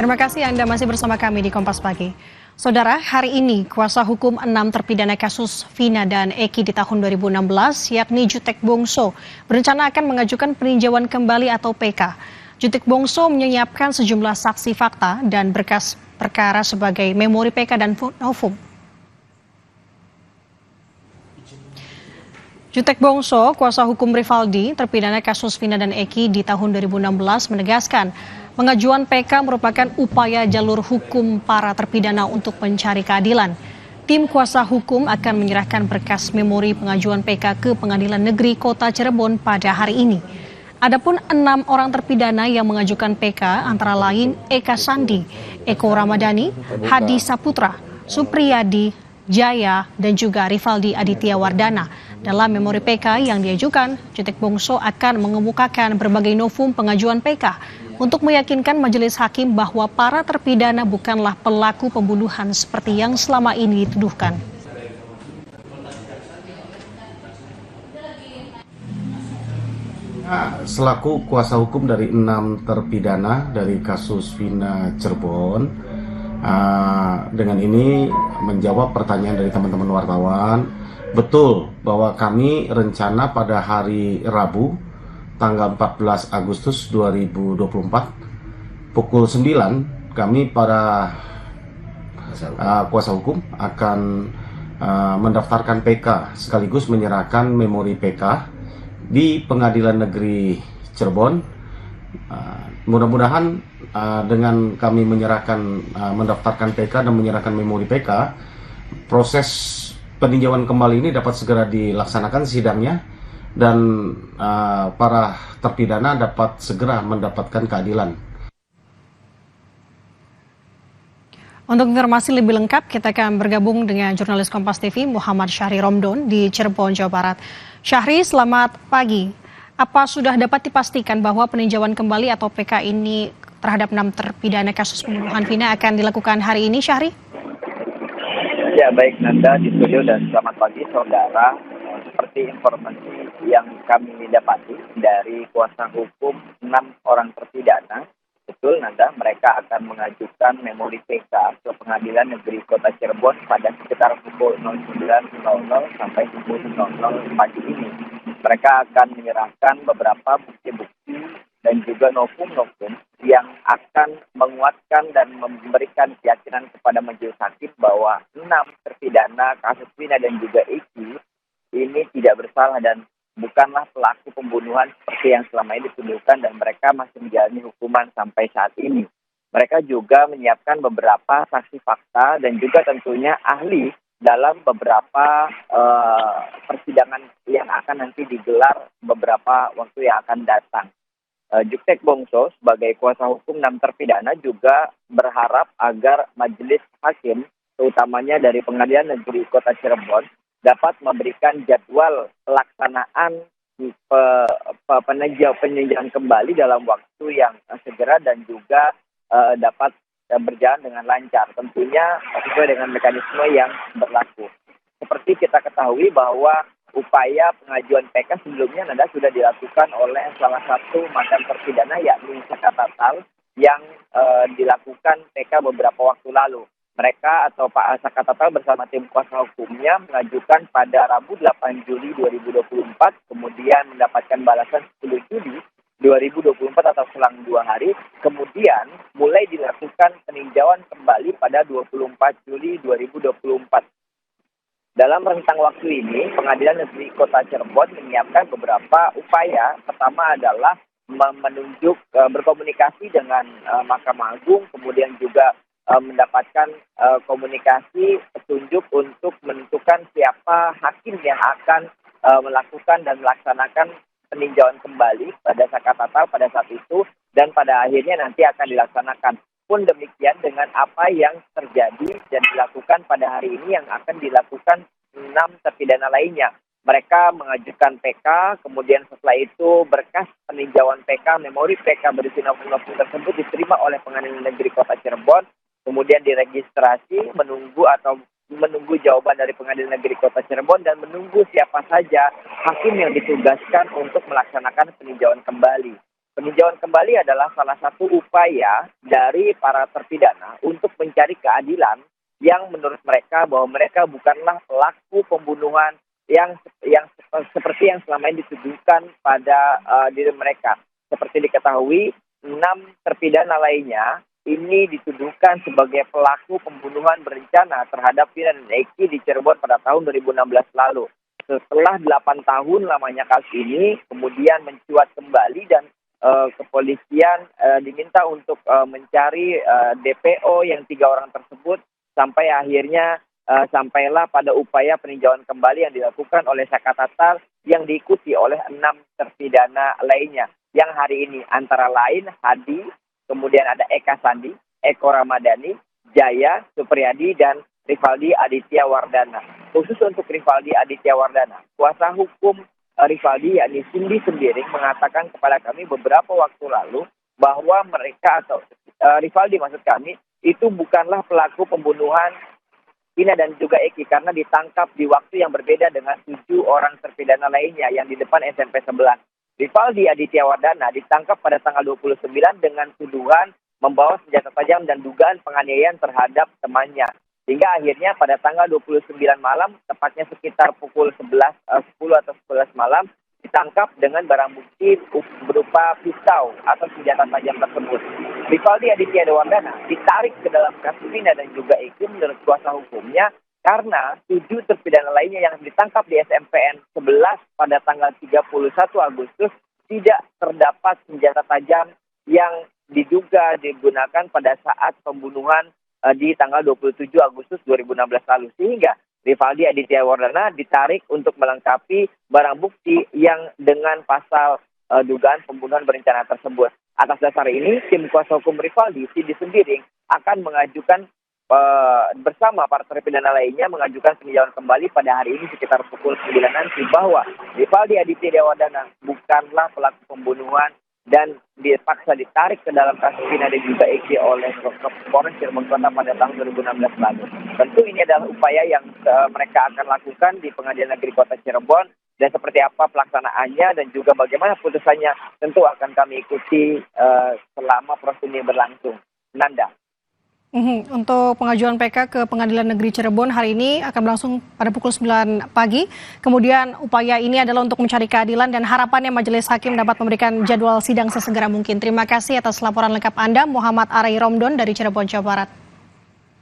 Terima kasih Anda masih bersama kami di Kompas Pagi. Saudara, hari ini kuasa hukum 6 terpidana kasus Vina dan Eki di tahun 2016, yakni Jutek Bongso, berencana akan mengajukan peninjauan kembali atau PK. Jutek Bongso menyiapkan sejumlah saksi fakta dan berkas perkara sebagai memori PK dan novum. Jutek Bongso, kuasa hukum Rivaldi, terpidana kasus Vina dan Eki di tahun 2016 menegaskan, pengajuan PK merupakan upaya jalur hukum para terpidana untuk mencari keadilan. Tim kuasa hukum akan menyerahkan berkas memori pengajuan PK ke Pengadilan Negeri Kota Cirebon pada hari ini. Adapun 6 orang terpidana yang mengajukan PK antara lain Eka Sandi, Eko Ramadhani, Hadi Saputra, Supriyadi, Jaya, dan juga Rivaldi Aditya Wardana. Dalam memori PK yang diajukan, Jutek Bongso akan mengemukakan berbagai novum pengajuan PK untuk meyakinkan majelis hakim bahwa para terpidana bukanlah pelaku pembunuhan seperti yang selama ini dituduhkan. Selaku kuasa hukum dari 6 terpidana dari kasus Vina Cirebon, dengan ini menjawab pertanyaan dari teman-teman wartawan. Betul bahwa kami rencana pada hari Rabu tanggal 14 Agustus 2024 pukul 9 kami para kuasa hukum akan mendaftarkan PK sekaligus menyerahkan memori PK di Pengadilan Negeri Cirebon. Mudah-mudahan dengan kami mendaftarkan PK dan menyerahkan memori PK, proses peninjauan kembali ini dapat segera dilaksanakan sidangnya dan para terpidana dapat segera mendapatkan keadilan. Untuk informasi lebih lengkap, kita akan bergabung dengan jurnalis Kompas TV Muhammad Syahri Romdon di Cirebon, Jawa Barat. Syahri, selamat pagi. Apa sudah dapat dipastikan bahwa peninjauan kembali atau PK ini terhadap 6 terpidana kasus pembunuhan Vina akan dilakukan hari ini, Syahri? Ya, baik Nanda di studio dan selamat pagi saudara. Seperti informasi yang kami dapati dari kuasa hukum 6 orang terpidana, betul Nanda, mereka akan mengajukan memori PK ke Pengadilan Negeri Kota Cirebon pada sekitar pukul 09.00 sampai pukul 00 pagi ini. Mereka akan menyerahkan beberapa bukti-bukti dan juga novum-novum yang akan menguatkan dan memberikan keyakinan kepada majelis hakim bahwa 6 terpidana kasus Vina dan juga Eki ini tidak bersalah dan bukanlah pelaku pembunuhan seperti yang selama ini dituduhkan dan mereka masih menjalani hukuman sampai saat ini. Mereka juga menyiapkan beberapa saksi fakta dan juga tentunya ahli dalam beberapa persidangan yang akan nanti digelar beberapa waktu yang akan datang. Jutek Bongso sebagai kuasa hukum 6 terpidana juga berharap agar majelis hakim, terutamanya dari Pengadilan Negeri Kota Cirebon, dapat memberikan jadwal pelaksanaan peninjauan kembali dalam waktu yang segera dan juga dapat berjalan dengan lancar, tentunya sesuai dengan mekanisme yang berlaku. Seperti kita ketahui bahwa upaya pengajuan PK sebelumnya Nanda sudah dilakukan oleh salah satu mantan terpidana yakni Saka Tatal yang dilakukan PK beberapa waktu lalu. Mereka atau Pak Saka Tatal bersama tim kuasa hukumnya mengajukan pada Rabu 8 Juli 2024, kemudian mendapatkan balasan 10 Juli 2024 atau selang 2 hari, kemudian mulai dilakukan peninjauan kembali pada 24 Juli 2024. Dalam rentang waktu ini, Pengadilan Negeri Kota Cirebon menyiapkan beberapa upaya. Pertama adalah menunjuk berkomunikasi dengan Mahkamah Agung, kemudian juga mendapatkan komunikasi petunjuk untuk menentukan siapa hakim yang akan melakukan dan melaksanakan peninjauan kembali pada Saka Tatal pada saat itu, dan pada akhirnya nanti akan dilaksanakan. Pun demikian dengan apa yang terjadi dan dilakukan pada hari ini yang akan dilakukan 6 terpidana lainnya. Mereka mengajukan PK, kemudian setelah itu berkas peninjauan PK, memori PK berisi novum-novum tersebut diterima oleh Pengadilan Negeri Kota Cirebon, kemudian diregistrasi, menunggu jawaban dari Pengadilan Negeri Kota Cirebon dan menunggu siapa saja hakim yang ditugaskan untuk melaksanakan peninjauan kembali. Peninjauan kembali adalah salah satu upaya dari para terpidana untuk mencari keadilan yang menurut mereka bahwa mereka bukanlah pelaku pembunuhan yang seperti yang selama ini dituduhkan pada diri mereka. Seperti diketahui, 6 terpidana lainnya ini dituduhkan sebagai pelaku pembunuhan berencana terhadap Vina dan Eki di Cirebon pada tahun 2016 lalu. Setelah 8 tahun lamanya kasus ini, kemudian mencuat kembali dan kepolisian diminta untuk mencari DPO yang 3 orang tersebut sampai akhirnya sampailah pada upaya peninjauan kembali yang dilakukan oleh Saka Tatal yang diikuti oleh 6 terpidana lainnya yang hari ini antara lain Hadi, kemudian ada Eka Sandi, Eko Ramadhani, Jaya Supriyadi, dan Rivaldi Aditya Wardana. Khusus untuk Rivaldi Aditya Wardana, kuasa hukum Rivaldi yakni Cindy Sembiring mengatakan kepada kami beberapa waktu lalu bahwa mereka atau Rivaldi maksud kami itu bukanlah pelaku pembunuhan Vina dan juga Eki karena ditangkap di waktu yang berbeda dengan 7 orang terpidana lainnya yang di depan SMP 11. Rivaldi Aditya Wardana ditangkap pada tanggal 29 dengan tuduhan membawa senjata tajam dan dugaan penganiayaan terhadap temannya. Hingga akhirnya pada tanggal 29 malam, tepatnya sekitar pukul 10 atau 11 malam, ditangkap dengan barang bukti berupa pisau atau senjata tajam tersebut. Rivaldi Aditya Wardana ditarik ke dalam kasus Vina dan juga Eki menurut kuasa hukumnya karena 7 terpidana lainnya yang ditangkap di SMPN 11 pada tanggal 31 Agustus tidak terdapat senjata tajam yang diduga digunakan pada saat pembunuhan di tanggal 27 Agustus 2016 lalu. Sehingga Rivaldi Aditya Wardana ditarik untuk melengkapi barang bukti yang dengan pasal dugaan pembunuhan berencana tersebut. Atas dasar ini, tim kuasa hukum Rivaldi, Cindy Sembiring, akan mengajukan bersama para terpidana lainnya mengajukan peninjauan kembali pada hari ini sekitar pukul 9 nanti bahwa Rivaldi Aditya Wardana bukanlah pelaku pembunuhan dan dipaksa ditarik ke dalam kasus Vina dan juga Eki oleh Polres Cirebon Kota pada tahun 2016 lalu. Tentu ini adalah upaya yang mereka akan lakukan di Pengadilan Negeri Kota Cirebon dan seperti apa pelaksanaannya dan juga bagaimana putusannya tentu akan kami ikuti selama proses ini berlangsung. Nanda. Untuk pengajuan PK ke Pengadilan Negeri Cirebon hari ini akan berlangsung pada pukul 9 pagi. Kemudian upaya ini adalah untuk mencari keadilan dan harapannya Majelis Hakim dapat memberikan jadwal sidang sesegera mungkin. Terima kasih atas laporan lengkap Anda, Muhammad Arai Romdon dari Cirebon, Jawa Barat.